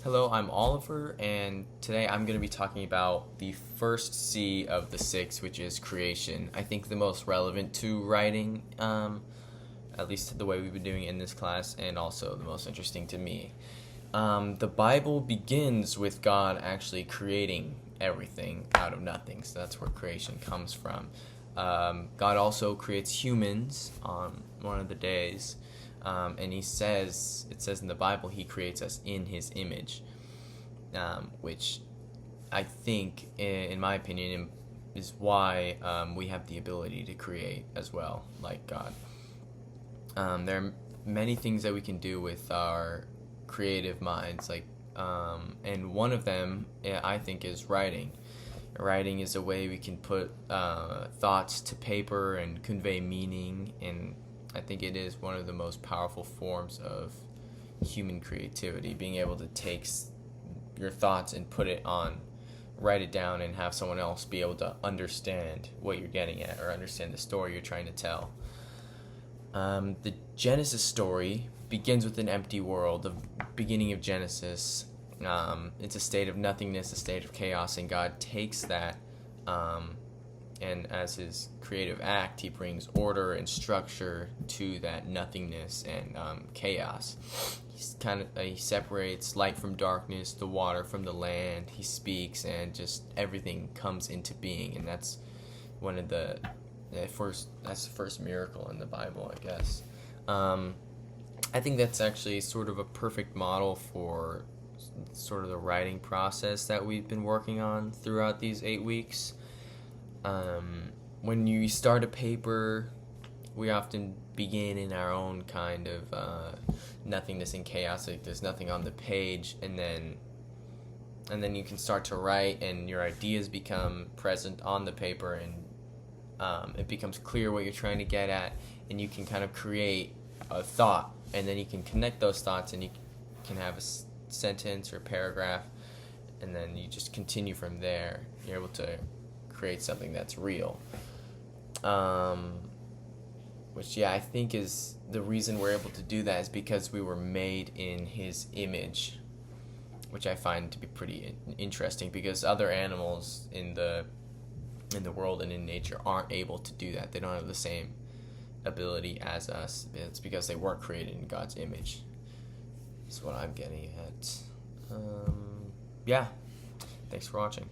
Hello, I'm Oliver, and today I'm going to be talking about the first C of the six, which is creation. I think the most relevant to writing, at least the way we've been doing it in this class, and also the most interesting to me. The Bible begins with God actually creating everything out of nothing, so that's where creation comes from. God also creates humans on one of the days. And it says in the Bible, he creates us in his image, which I think, in my opinion, is why we have the ability to create as well, like God. There are many things that we can do with our creative minds, and one of them, I think, is writing. Writing is a way we can put thoughts to paper and convey meaning, and I think it is one of the most powerful forms of human creativity, being able to take your thoughts and write it down and have someone else be able to understand what you're getting at or understand the story you're trying to tell. The Genesis story begins with an empty world, the beginning of Genesis. It's a state of nothingness, a state of chaos, and God takes that and as his creative act, he brings order and structure to that nothingness and chaos. He separates light from darkness, the water from the land. He speaks, and just everything comes into being. And that's the first miracle in the Bible, I guess. I think that's actually sort of a perfect model for sort of the writing process that we've been working on throughout these 8 weeks. When you start a paper, we often begin in our own kind of nothingness and chaos. Like there's nothing on the page, and then you can start to write, and your ideas become present on the paper, and it becomes clear what you're trying to get at, and you can kind of create a thought, and then you can connect those thoughts, and you can have a sentence or paragraph, and then you just continue from there. You're able to create something that's real, which I think is the reason we're able to do that is because we were made in his image, which I find to be pretty interesting, because other animals in the world and in nature aren't able to do that. They don't have the same ability as us. It's because they weren't created in God's image. That's what I'm getting at. Yeah, thanks for watching.